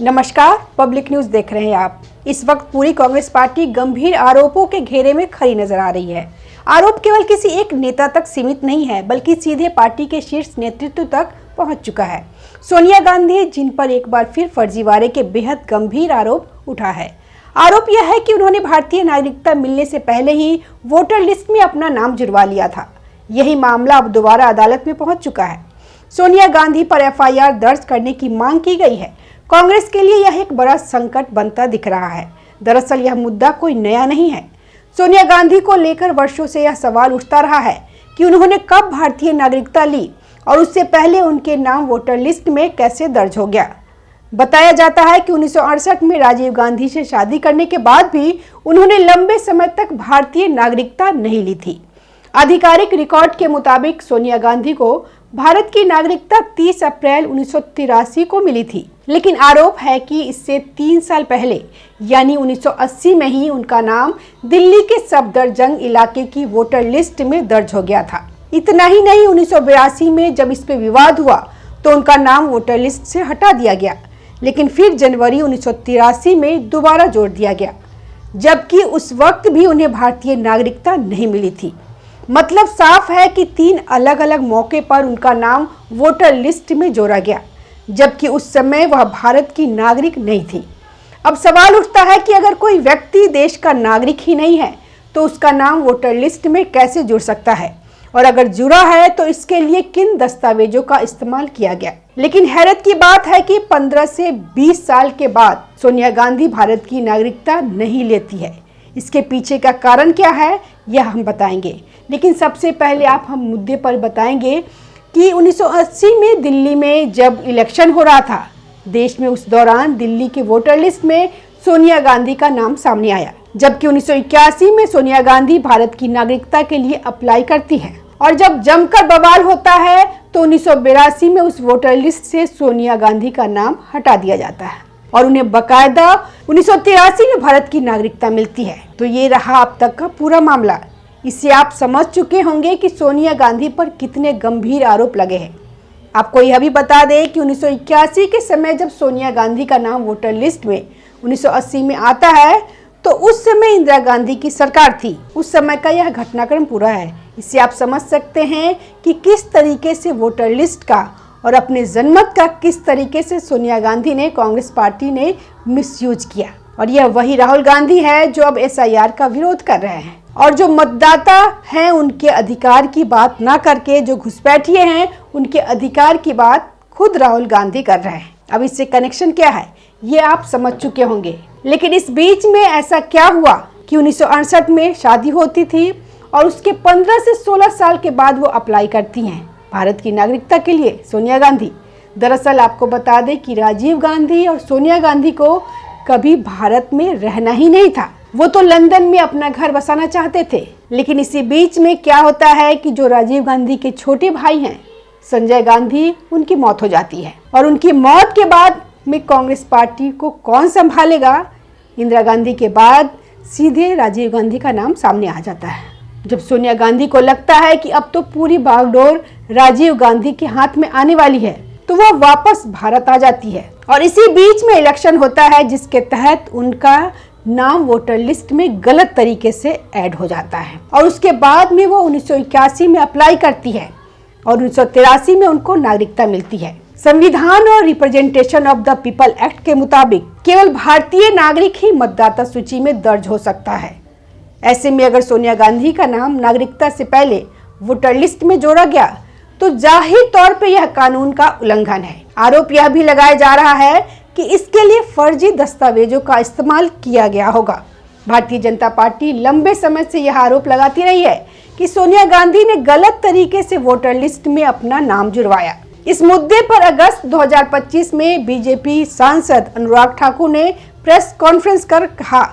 नमस्कार, public news देख रहे हैं आप। इस वक्त पूरी कांग्रेस पार्टी गंभीर आरोपों के घेरे में खड़ी नजर आ रही है। आरोप केवल किसी एक नेता तक सीमित नहीं है, बल्कि सीधे पार्टी के शीर्ष नेतृत्व तक पहुंच चुका है। सोनिया गांधी, जिन पर एक बार फिर फर्जीवाड़े के बेहद गंभीर आरोप उठा है। आरोप यह है कि उन्होंने भारतीय नागरिकता मिलने से पहले ही वोटर लिस्ट में अपना नाम जुड़वा लिया था। यही मामला अब दोबारा अदालत में पहुंच चुका है। सोनिया गांधी पर एफआईआर दर्ज करने की मांग की गई है। कांग्रेस के लिए यह एक बड़ा संकट बनता दिख रहा है। दरअसल यह मुद्दा कोई नया नहीं है। सोनिया गांधी को लेकर वर्षों से यह सवाल उठता रहा है कि उन्होंने कब भारतीय नागरिकता ली और उससे पहले उनके नाम वोटर लिस्ट में कैसे दर्ज हो गया। बताया जाता है कि 1968 में राजीव गांधी से शादी करने के बाद भी उन्होंने लंबे समय तक भारतीय नागरिकता नहीं ली थी। आधिकारिक रिकॉर्ड के मुताबिक सोनिया गांधी को भारत की नागरिकता 30 अप्रैल 1983 को मिली थी, लेकिन आरोप है कि इससे 3 साल पहले यानी 1980 में ही उनका नाम दिल्ली के सफदरजंग इलाके की वोटर लिस्ट में दर्ज हो गया था। इतना ही नहीं, 1982 में जब इस पे विवाद हुआ तो उनका नाम वोटर लिस्ट से हटा दिया गया, लेकिन फिर जनवरी 1983 में दोबारा जोड़ दिया गया, जबकि उस वक्त भी उन्हें भारतीय नागरिकता नहीं मिली थी। मतलब साफ है कि 3 अलग अलग मौके पर उनका नाम वोटर लिस्ट में जोड़ा गया, जबकि उस समय वह भारत की नागरिक नहीं थी। अब सवाल उठता है कि अगर कोई व्यक्ति देश का नागरिक ही नहीं है तो उसका नाम वोटर लिस्ट में कैसे जुड़ सकता है, और अगर जुड़ा है तो इसके लिए किन दस्तावेजों का इस्तेमाल किया गया। लेकिन हैरत की बात है कि 15 से 20 साल के बाद सोनिया गांधी भारत की नागरिकता नहीं लेती है। इसके पीछे का कारण क्या है यह हम बताएंगे, लेकिन सबसे पहले आप हम मुद्दे पर बताएंगे कि 1980 में दिल्ली में जब इलेक्शन हो रहा था, देश में उस दौरान दिल्ली के वोटर लिस्ट में सोनिया गांधी का नाम सामने आया, जबकि 1981 में सोनिया गांधी भारत की नागरिकता के लिए अप्लाई करती है। और जब जमकर बवाल होता है तो 1982 में उस वोटर लिस्ट से सोनिया गांधी का नाम हटा दिया जाता है और उन्हें बकायदा 1983 में भारत की नागरिकता मिलती है। तो ये रहा अब तक का पूरा मामला। इससे आप समझ चुके होंगे कि सोनिया गांधी पर कितने गंभीर आरोप लगे हैं। आपको यह भी बता दें कि 1981 के समय जब सोनिया गांधी का नाम वोटर लिस्ट में 1980 में आता है तो उस समय इंदिरा गांधी की सरकार थी। उस समय का यह घटनाक्रम पूरा है। इससे आप समझ सकते हैं कि किस तरीके से वोटर लिस्ट का और अपने जनमत का किस तरीके से सोनिया गांधी ने, कांग्रेस पार्टी ने मिसयूज किया। और यह वही राहुल गांधी है जो अब एसआईआर का विरोध कर रहे हैं और जो मतदाता हैं उनके अधिकार की बात ना करके जो घुसपैठिए हैं उनके अधिकार की बात खुद राहुल गांधी कर रहे हैं। अब इससे कनेक्शन क्या है ये आप समझ चुके होंगे। लेकिन इस बीच में ऐसा क्या हुआ कि 1968 में शादी होती थी और उसके 15 से 16 साल के बाद वो अप्लाई करती हैं भारत की नागरिकता के लिए, सोनिया गांधी। दरअसल आपको बता दें कि राजीव गांधी और सोनिया गांधी को कभी भारत में रहना ही नहीं था। वो तो लंदन में अपना घर बसाना चाहते थे। लेकिन इसी बीच में क्या होता है कि जो राजीव गांधी के छोटे भाई हैं संजय गांधी, उनकी मौत हो जाती है और उनकी मौत के बाद में कांग्रेस पार्टी को कौन संभालेगा। इंदिरा गांधी के बाद सीधे राजीव गांधी का नाम सामने आ जाता है। जब सोनिया गांधी को लगता है कि अब तो पूरी बागडोर राजीव गांधी के हाथ में आने वाली है तो वह वापस भारत आ जाती है और इसी बीच में इलेक्शन होता है जिसके तहत उनका नाम वोटर लिस्ट में गलत तरीके से ऐड हो जाता है और उसके बाद में वो 1981 में अप्लाई करती है और 1983 में उनको नागरिकता मिलती है। संविधान और representation of the people act के मुताबिक केवल भारतीय नागरिक ही मतदाता सूची में दर्ज हो सकता है। ऐसे में अगर सोनिया गांधी का नाम नागरिकता से पहले वोटर लिस्ट में जोड़ा गया तो जाहिर तौर पे यह कानून का उल्लंघन है। आरोप यह भी लगाया जा रहा है कि इसके लिए फर्जी दस्तावेजों का इस्तेमाल किया गया होगा। भारतीय जनता पार्टी लंबे समय से यह आरोप लगाती रही है कि सोनिया गांधी ने गलत तरीके से वोटर लिस्ट में अपना नाम जुड़वाया। इस मुद्दे पर अगस्त 2025 में बीजेपी सांसद अनुराग ठाकुर ने प्रेस कॉन्फ्रेंस कर कहा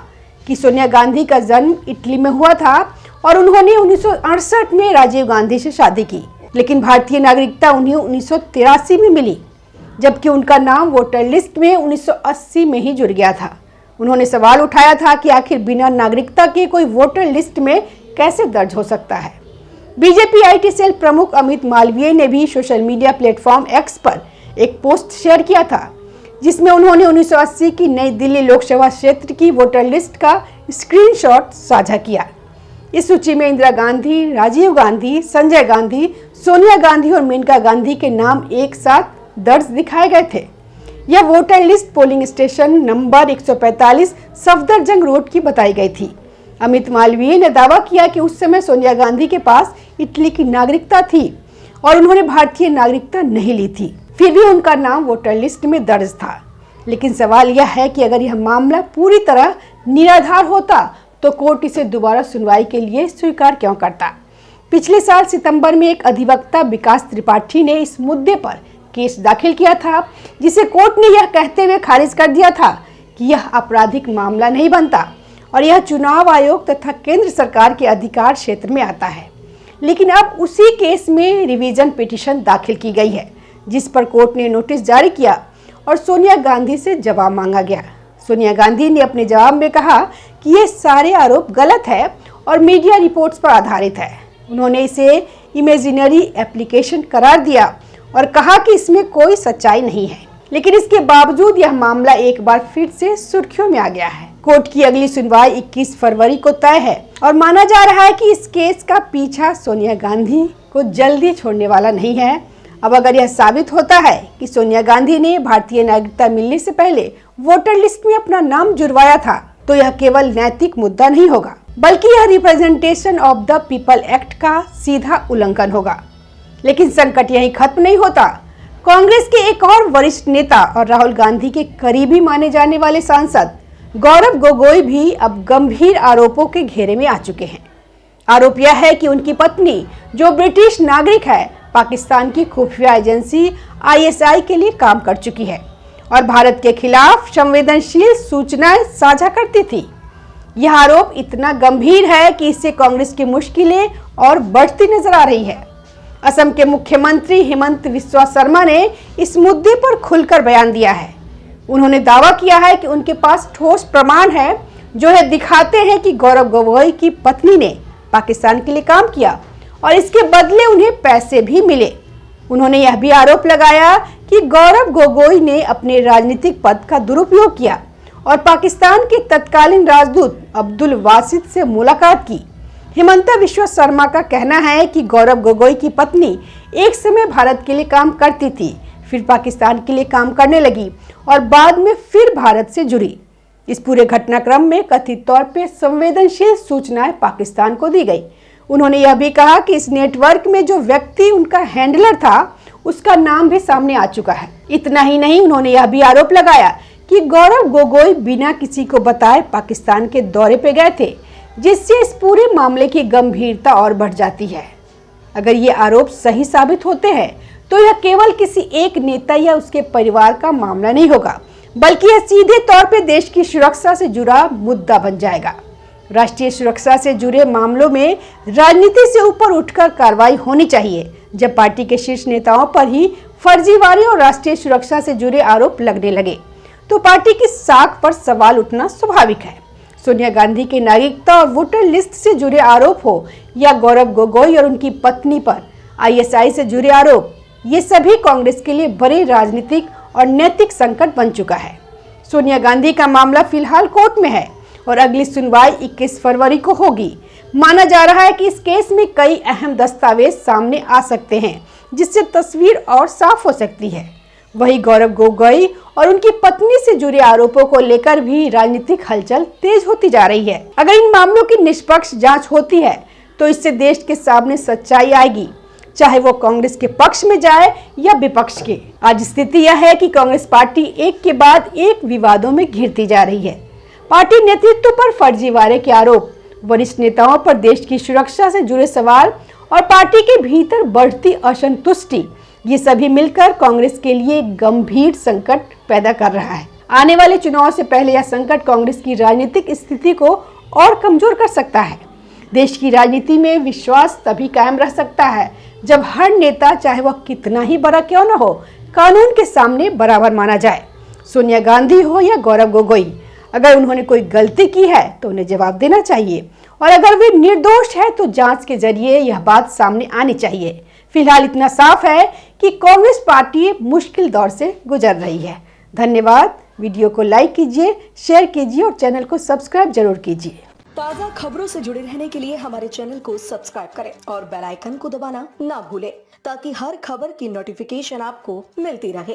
कि सोनिया गांधी का जन्म इटली में हुआ था और उन्होंने 1968 में राजीव गांधी से शादी की, लेकिन भारतीय नागरिकता उन्हें 1983 में मिली, जबकि उनका नाम वोटर लिस्ट में 1980 में ही जुड़ गया था। उन्होंने सवाल उठाया था कि आखिर बिना नागरिकता के कोई वोटर लिस्ट में कैसे दर्ज हो सकता है। बीजेपी आईटी सेल प्रमुख अमित मालवीय ने भी सोशल मीडिया प्लेटफॉर्म एक्स पर एक पोस्ट शेयर किया था जिसमें उन्होंने 1980 की नई दिल्ली लोकसभा क्षेत्र की वोटर लिस्ट का स्क्रीनशॉट साझा किया। इस सूची में इंदिरा गांधी, राजीव गांधी, संजय गांधी, सोनिया गांधी और मेनका गांधी के नाम एक साथ दर्ज दिखाए गए थे। यह voter list polling station number 145 Safdarjung road की बताई गई थी। अमित मालवीय ने दावा किया कि उस समय सोनिया गांधी के पास इटली की नागरिकता थी और उन्होंने भारतीय नागरिकता नहीं ली थी, फिर भी उनका नाम वोटर लिस्ट में दर्ज था। लेकिन सवाल यह है कि अगर यह मामला पूरी तरह निराधार होता तो कोर्ट इसे दोबारा सुनवाई के लिए स्वीकार क्यों करता। पिछले साल सितंबर में एक अधिवक्ता विकास त्रिपाठी ने इस मुद्दे पर केस दाखिल किया था, जिसे कोर्ट ने यह कहते हुए खारिज कर दिया था कि यह आपराधिक मामला नहीं बनता और यह चुनाव आयोग तथा केंद्र सरकार के अधिकार क्षेत्र में आता है। लेकिन अब उसी केस में रिवीजन पिटीशन दाखिल की गई है, जिस पर कोर्ट ने नोटिस जारी किया और सोनिया गांधी से जवाब मांगा गया। सोनिया गांधी ने अपने जवाब में कहा कि ये सारे आरोप गलत है और मीडिया रिपोर्ट्स पर आधारित है। उन्होंने इसे इमेजिनरी एप्लीकेशन करार दिया और कहा कि इसमें कोई सच्चाई नहीं है। लेकिन इसके बावजूद यह मामला एक बार फिर से सुर्खियों में आ गया है। कोर्ट की अगली सुनवाई 21 फरवरी को तय है और माना जा रहा है कि इस केस का पीछा सोनिया गांधी को जल्दी छोड़ने वाला नहीं है। अब अगर यह साबित होता है कि सोनिया गांधी ने भारतीय नागरिकता मिलने से पहले वोटर लिस्ट में अपना नाम जुड़वाया था, तो यह केवल नैतिक मुद्दा नहीं होगा, बल्कि यह representation of the people act का सीधा उल्लंघन होगा। लेकिन संकट यहीं खत्म नहीं होता। कांग्रेस के एक और वरिष्ठ नेता और राहुल गांधी के करीबी माने जाने वाले सांसद गौरव गोगोई भी अब गंभीर आरोपों के घेरे में आ चुके हैं। आरोप यह है कि उनकी पत्नी, जो ब्रिटिश नागरिक है, पाकिस्तान की खुफिया एजेंसी ISI के लिए काम कर चुकी है और भारत के खिलाफ संवेदनशील सूचनाएं साझा करती थी। यह आरोप इतना गंभीर है कि इससे कांग्रेस की मुश्किलें और बढ़ती नजर आ रही है। असम के मुख्यमंत्री हिमंत बिस्वा शर्मा ने इस मुद्दे पर खुलकर बयान दिया है। उन्होंने दावा किया है कि उनके पास ठोस प्रमाण है जो यह दिखाते हैं कि गौरव गोगोई की पत्नी ने पाकिस्तान के लिए काम किया और इसके बदले उन्हें पैसे भी मिले। उन्होंने यह भी आरोप लगाया कि गौरव गोगोई ने अपने राजनीतिक पद का दुरुपयोग किया और पाकिस्तान के तत्कालीन राजदूत अब्दुल वासिद से मुलाकात की। हिमंता बिस्वा शर्मा का कहना है कि गौरव गोगोई की पत्नी एक समय भारत के लिए काम करती थी, फिर पाकिस्तान के लिए काम करने लगी और बाद में फिर भारत से जुड़ी। इस पूरे घटनाक्रम में कथित तौर पे संवेदनशील सूचनाएं पाकिस्तान को दी गई। उन्होंने यह भी कहा कि इस नेटवर्क में जो व्यक्ति उनका हैंडलर था, उसका नाम भी सामने आ चुका है। इतना ही नहीं, उन्होंने यह भी आरोप लगाया कि गौरव गोगोई बिना किसी को बताए पाकिस्तान के दौरे पे गए थे, जिससे इस पूरे मामले की गंभीरता और बढ़ जाती है। अगर ये आरोप सही साबित होते हैं तो यह केवल किसी एक नेता या उसके परिवार का मामला नहीं होगा, बल्कि यह सीधे तौर पे देश की सुरक्षा से जुड़ा मुद्दा बन जाएगा। राष्ट्रीय सुरक्षा से जुड़े मामलों में राजनीति से ऊपर उठकर कार्रवाई होनी चाहिए। जब पार्टी के शीर्ष नेताओं पर ही फर्जीवाड़े और राष्ट्रीय सुरक्षा से जुड़े आरोप लगने लगे तो पार्टी की साख पर सवाल उठना स्वाभाविक है। सोनिया गांधी के नागरिकता और वोटर लिस्ट से जुड़े आरोप हो या गौरव गोगोई और उनकी पत्नी पर ISI से जुड़े आरोप, ये सभी कांग्रेस के लिए बड़े राजनीतिक और नैतिक संकट बन चुका है। सोनिया गांधी का मामला फिलहाल कोर्ट में है और अगली सुनवाई 21 फरवरी को होगी। माना जा रहा है कि इस केस में कई अहम दस्तावेज सामने आ सकते हैं, जिससे तस्वीर और साफ हो सकती है। वहीं गौरव गोगोई और उनकी पत्नी से जुड़े आरोपों को लेकर भी राजनीतिक हलचल तेज होती जा रही है। अगर इन मामलों की निष्पक्ष जांच होती है तो इससे देश के सामने सच्चाई आएगी, चाहे वो कांग्रेस के पक्ष में जाए या विपक्ष के। आज स्थिति यह है कि कांग्रेस पार्टी एक के बाद एक विवादों में घिरती जा रही है। पार्टी नेतृत्व पर फर्जीवाड़े के आरोप, वरिष्ठ नेताओं पर देश की सुरक्षा से जुड़े सवाल और पार्टी के भीतर बढ़ती असंतुष्टि, ये सभी मिलकर कांग्रेस के लिए गंभीर संकट पैदा कर रहा है। आने वाले चुनाव से पहले यह संकट कांग्रेस की राजनीतिक स्थिति को और कमजोर कर सकता है। देश की राजनीति में विश्वास तभी कायम रह सकता है जब हर नेता, चाहे वह कितना ही बड़ा क्यों न हो, कानून के सामने बराबर माना जाए। सोनिया गांधी हो या गौरव गोगोई, अगर उन्होंने कोई गलती की है तो उन्हें जवाब देना चाहिए और अगर वे निर्दोष है तो जांच के जरिए यह बात सामने आनी चाहिए। फिलहाल इतना साफ है कि कांग्रेस पार्टी मुश्किल दौर से गुजर रही है। धन्यवाद। वीडियो को लाइक कीजिए, शेयर कीजिए और चैनल को सब्सक्राइब जरूर कीजिए। ताज़ा खबरों से जुड़े रहने के लिए हमारे चैनल को सब्सक्राइब करें और बेल आइकन को दबाना ना भूलें ताकि हर खबर की नोटिफिकेशन आपको मिलती रहे।